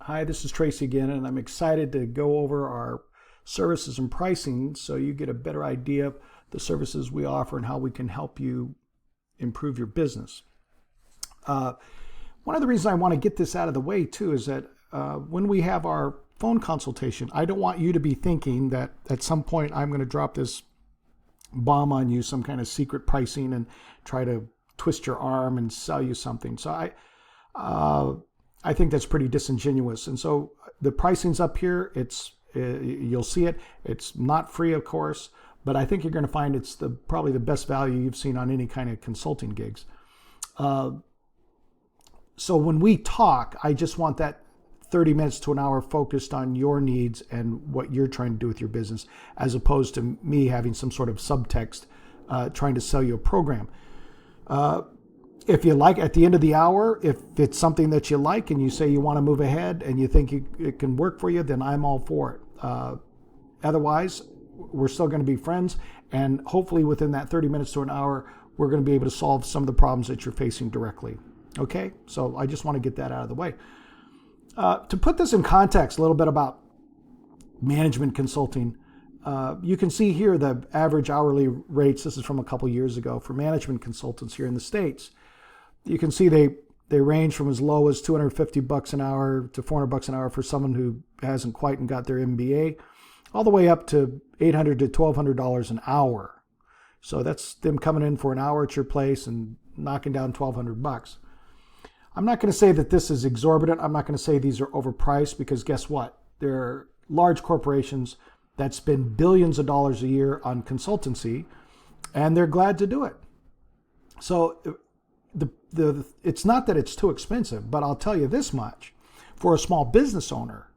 Hi, this is Tracy again, and I'm excited to go over our services and pricing so you get a better idea of the services we offer and how we can help you improve your business. One of the reasons I want to get this out of the way too is that when we have our phone consultation, I don't want you to be thinking that at some point I'm going to drop this bomb on you, some kind of secret pricing, and try to twist your arm and sell you something. So I think that's pretty disingenuous. And so the pricing's up here. You'll see it. It's not free, of course, but I think you're going to find it's probably the best value you've seen on any kind of consulting gigs. So when we talk, I just want that 30 minutes to an hour focused on your needs and what you're trying to do with your business, as opposed to me having some sort of subtext trying to sell you a program. If you like, at the end of the hour, if it's something that you like and you say you want to move ahead and you think it can work for you, then I'm all for it. Otherwise, we're still going to be friends, and hopefully within that 30 minutes to an hour, we're going to be able to solve some of the problems that you're facing directly. Okay, so I just want to get that out of the way. To put this in context, a little bit about management consulting. You can see here the average hourly rates. This is from a couple years ago for management consultants here in the States. You can see they range from as low as $250 an hour to $400 an hour for someone who hasn't quite got their MBA, all the way up to $800 to $1,200 an hour. So that's them coming in for an hour at your place and knocking down $1,200. I'm not going to say that this is exorbitant. I'm not going to say these are overpriced, because guess what? There are large corporations that spend billions of dollars a year on consultancy, and they're glad to do it. So it's not that it's too expensive, but I'll tell you this much. For a small business owner,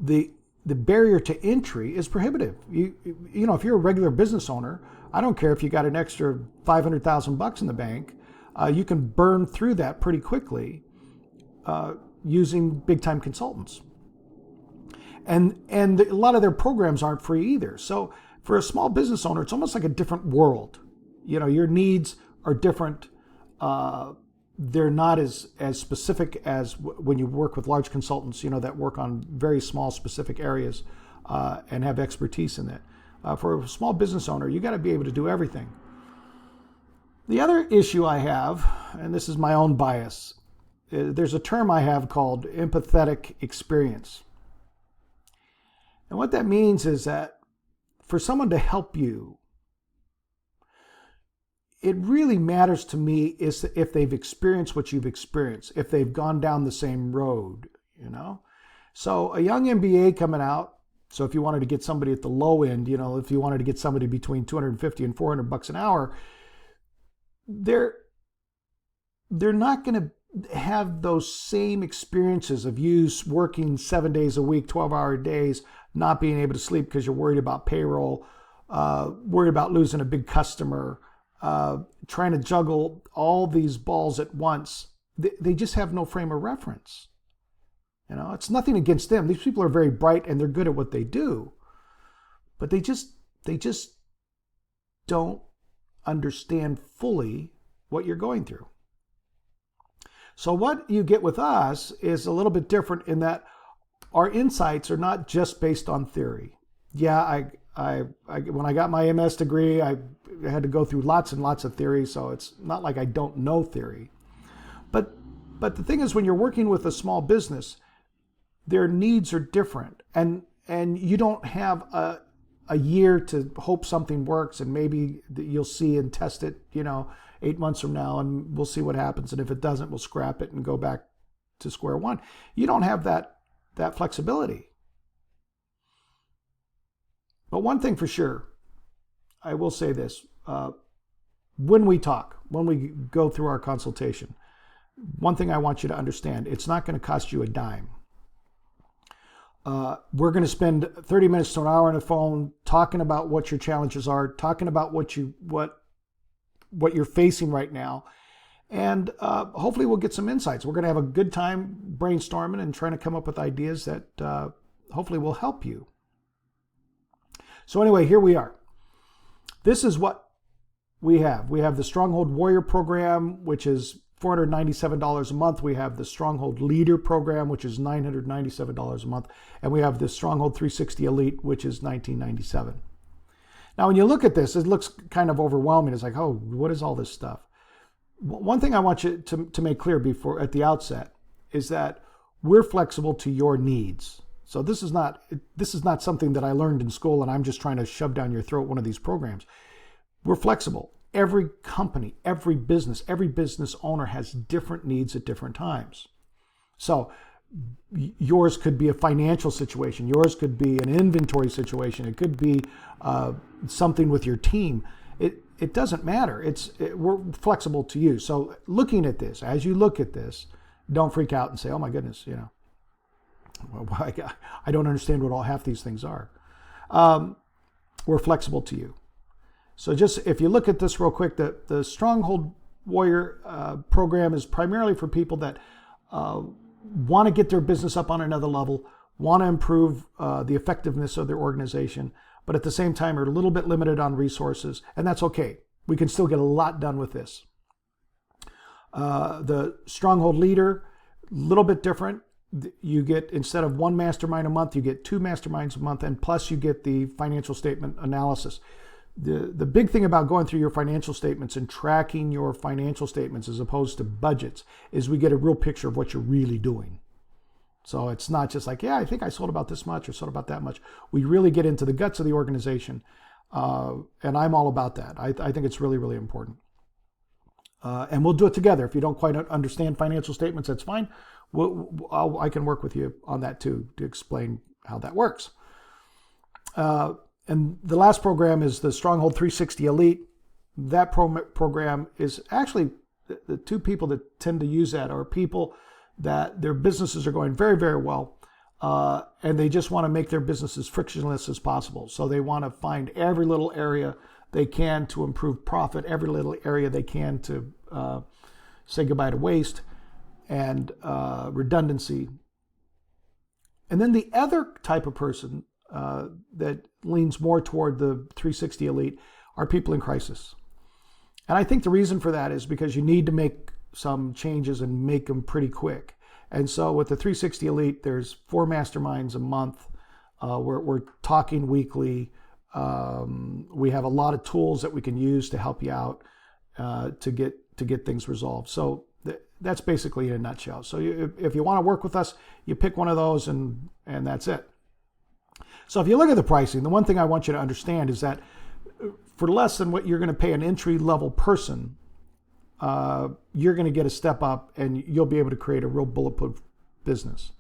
the barrier to entry is prohibitive. You know, if you're a regular business owner, I don't care if you got an extra $500,000 in the bank, you can burn through that pretty quickly using big-time consultants. And a lot of their programs aren't free either. So for a small business owner, it's almost like a different world. You know, your needs are different. They're not as specific as when you work with large consultants, you know, that work on very small specific areas and have expertise in it. For a small business owner, you got to be able to do everything. The other issue I have, and this is my own bias, there's a term I have called empathetic experience. And what that means is that for someone to help you, it really matters to me is if they've experienced what you've experienced, if they've gone down the same road, you know. So a young MBA coming out, so if you wanted to get somebody at the low end, you know, if you wanted to get somebody between $250 and $400 an hour, they're not going to have those same experiences of you working 7 days a week, 12-hour days, not being able to sleep because you're worried about payroll, worried about losing a big customer, trying to juggle all these balls at once. They just have no frame of reference. You know, it's nothing against them. These people are very bright and they're good at what they do, but they just don't understand fully what you're going through. So what you get with us is a little bit different in that our insights are not just based on theory. Yeah, I when I got my MS degree, I had to go through lots and lots of theory, so it's not like I don't know theory. But the thing is, when you're working with a small business, their needs are different, and you don't have a year to hope something works, and maybe you'll see and test it, you know, 8 months from now, and we'll see what happens. And if it doesn't, we'll scrap it and go back to square one. You don't have that flexibility. But one thing for sure, I will say this, when we go through our consultation, one thing I want you to understand, it's not going to cost you a dime. We're going to spend 30 minutes to an hour on the phone talking about what your challenges are, talking about what you're facing right now, and hopefully we'll get some insights. We're going to have a good time brainstorming and trying to come up with ideas that hopefully will help you. So anyway, here we are. This is what we have. We have the Stronghold Warrior program, which is $497 a month. We have the Stronghold Leader program, which is $997 a month. And we have the Stronghold 360 Elite, which is $1997. Now, when you look at this, it looks kind of overwhelming. It's like, oh, what is all this stuff? One thing I want you to make clear before at the outset is that we're flexible to your needs. So this is not something that I learned in school and I'm just trying to shove down your throat one of these programs. We're flexible. Every company, every business owner has different needs at different times. So yours could be a financial situation. Yours could be an inventory situation. It could be something with your team. It doesn't matter. We're flexible to you. So looking at this, as you look at this, don't freak out and say, oh my goodness, well, I don't understand what all half these things are. We're flexible to you. So just if you look at this real quick, the Stronghold Warrior program is primarily for people that want to get their business up on another level, want to improve the effectiveness of their organization, but at the same time are a little bit limited on resources, and that's okay. We can still get a lot done with this. The Stronghold Leader, a little bit different. You get, instead of one mastermind a month, you get 2 masterminds a month, and plus you get the financial statement analysis. The big thing about going through your financial statements and tracking your financial statements as opposed to budgets is we get a real picture of what you're really doing. So it's not just like, yeah, I think I sold about this much or sold about that much. We really get into the guts of the organization, and I'm all about that. I think it's really, really important. And we'll do it together. If you don't quite understand financial statements, that's fine. I can work with you on that too to explain how that works. And the last program is the Stronghold 360 Elite. That program is actually the 2 people that tend to use that are people that their businesses are going very, very well, and they just want to make their businesses frictionless as possible. So they want to find every little area they can to improve profit, every little area they can to say goodbye to waste and redundancy. And then the other type of person that leans more toward the 360 Elite are people in crisis. And I think the reason for that is because you need to make some changes and make them pretty quick. And so with the 360 Elite, there's 4 masterminds a month. We're talking weekly. We have a lot of tools that we can use to help you out to get things resolved. So that's basically in a nutshell. So if you want to work with us, you pick one of those and that's it. So if you look at the pricing, the one thing I want you to understand is that for less than what you're going to pay an entry-level person, you're going to get a step up and you'll be able to create a real bulletproof business.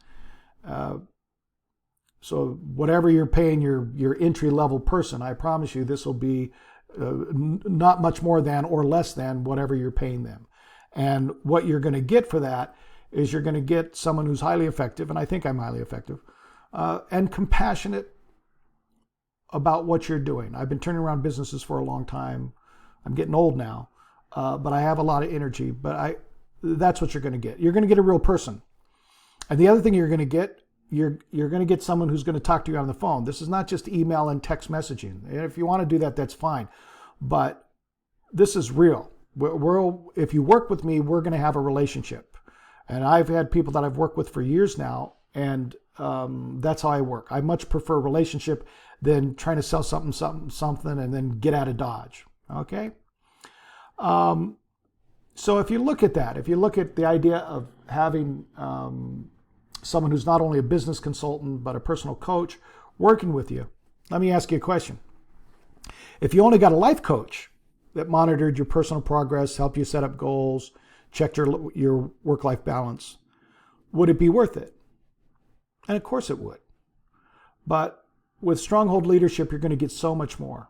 So whatever you're paying your entry-level person, I promise you this will be not much more than or less than whatever you're paying them. And what you're going to get for that is you're going to get someone who's highly effective, and I think I'm highly effective, and compassionate about what you're doing. I've been turning around businesses for a long time. I'm getting old now, but I have a lot of energy. But that's what you're going to get. You're going to get a real person. And the other thing you're going to get, you're going to get someone who's going to talk to you on the phone. This is not just email and text messaging. And if you want to do that, that's fine. But this is real. If you work with me, we're going to have a relationship. And I've had people that I've worked with for years now, and that's how I work. I much prefer a relationship than trying to sell something, and then get out of Dodge. Okay? So if you look at that, if you look at the idea of having someone who's not only a business consultant, but a personal coach working with you, let me ask you a question. If you only got a life coach that monitored your personal progress, helped you set up goals, checked your work-life balance, would it be worth it? And of course it would. But with Stronghold Leadership, you're going to get so much more.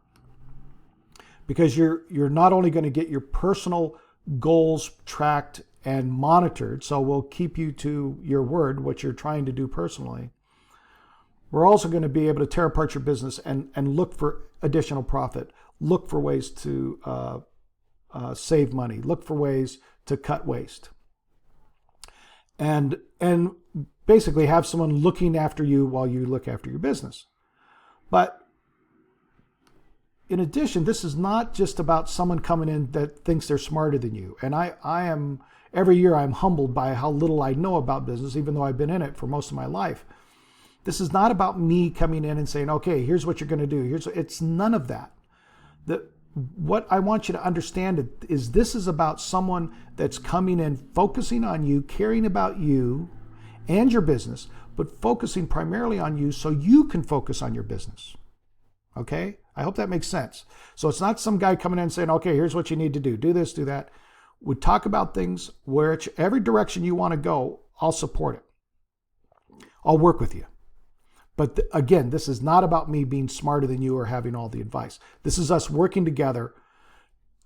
Because you're not only going to get your personal goals tracked and monitored, so we'll keep you to your word, what you're trying to do personally. We're also going to be able to tear apart your business and look for additional profit, look for ways to save money, look for ways to cut waste. And basically have someone looking after you while you look after your business. But in addition, this is not just about someone coming in that thinks they're smarter than you. And I am every year I'm humbled by how little I know about business, even though I've been in it for most of my life. This is not about me coming in and saying, okay, here's what you're going to do. It's none of that. What I want you to understand is this is about someone that's coming in, focusing on you, caring about you and your business, but focusing primarily on you so you can focus on your business. Okay? I hope that makes sense. So it's not some guy coming in and saying, okay, here's what you need to do. Do this, do that. We talk about things where every direction you want to go, I'll support it. I'll work with you. But again, this is not about me being smarter than you or having all the advice. This is us working together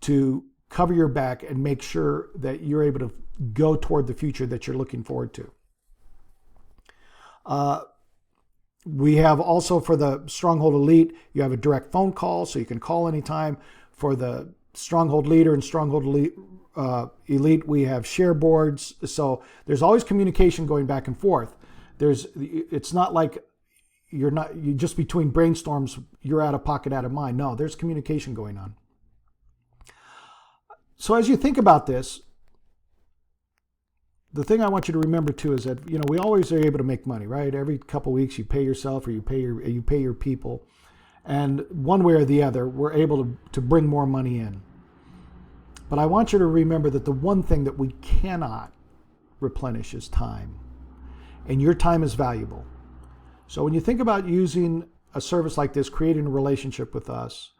to cover your back and make sure that you're able to go toward the future that you're looking forward to. We have also for the Stronghold Elite, you have a direct phone call, so you can call anytime. For the Stronghold Leader and Stronghold Elite, we have share boards. So there's always communication going back and forth. It's not like you just between brainstorms, you're out of pocket, out of mind. No, there's communication going on. So as you think about this, the thing I want you to remember too is that, we always are able to make money, right? Every couple of weeks you pay yourself or you pay your people. And one way or the other, we're able to bring more money in. But I want you to remember that the one thing that we cannot replenish is time. And your time is valuable. So when you think about using a service like this, creating a relationship with us,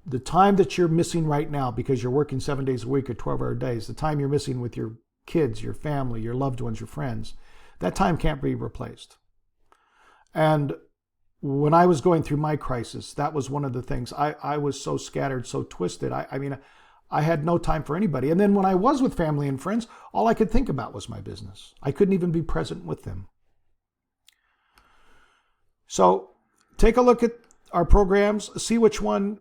the time that you're missing right now because you're working 7 days a week or 12-hour days, the time you're missing with your kids, your family, your loved ones, your friends, that time can't be replaced. And when I was going through my crisis, that was one of the things. I was so scattered, so twisted. I had no time for anybody. And then when I was with family and friends, all I could think about was my business. I couldn't even be present with them. So take a look at our programs, see which one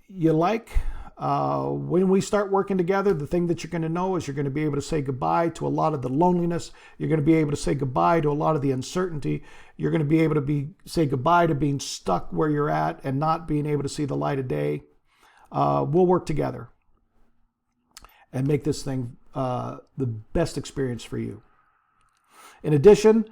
you like. When we start working together, the thing that you're going to know is you're going to be able to say goodbye to a lot of the loneliness. You're going to be able to say goodbye to a lot of the uncertainty. You're going to be able to say goodbye to being stuck where you're at and not being able to see the light of day. We'll work together and make this thing the best experience for you. In addition,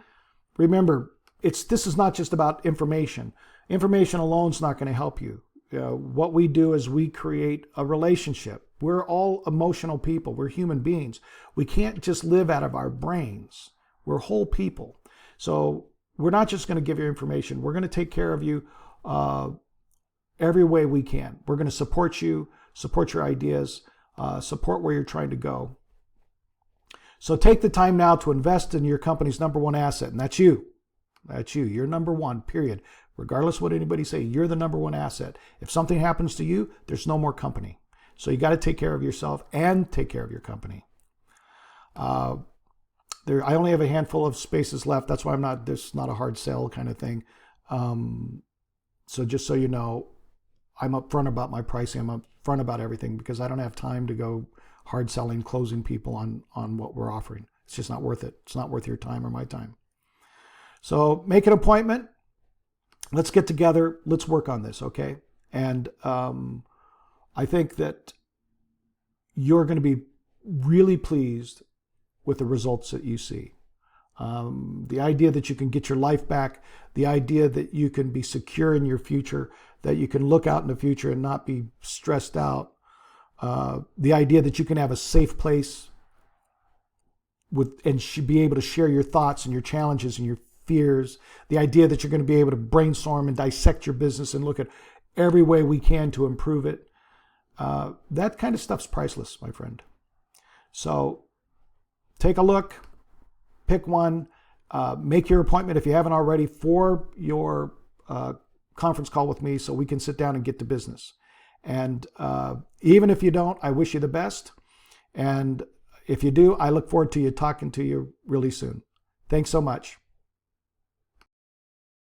remember, this is not just about information. Information alone is not going to help you. What we do is we create a relationship. We're all emotional people. We're human beings. We can't just live out of our brains. We're whole people. So we're not just going to give you information. We're going to take care of you every way we can. We're going to support you, support your ideas, support where you're trying to go. So take the time now to invest in your company's number one asset, and that's you. That's you. You're number one, period. Regardless of what anybody say, you're the number one asset. If something happens to you, there's no more company. So you got to take care of yourself and take care of your company. I only have a handful of spaces left. That's why this is not a hard sell kind of thing. So just so you know, I'm upfront about my pricing. I'm upfront about everything because I don't have time to go hard selling, closing people on what we're offering. It's just not worth it. It's not worth your time or my time. So make an appointment. Let's get together. Let's work on this, okay? And I think that you're going to be really pleased with the results that you see. The idea that you can get your life back, the idea that you can be secure in your future, that you can look out in the future and not be stressed out, the idea that you can have a safe place and be able to share your thoughts and your challenges and your fears, the idea that you're going to be able to brainstorm and dissect your business and look at every way we can to improve it. That kind of stuff's priceless, my friend. So take a look, pick one, make your appointment if you haven't already for your conference call with me so we can sit down and get to business. And even if you don't, I wish you the best. And if you do, I look forward to talking to you really soon. Thanks so much.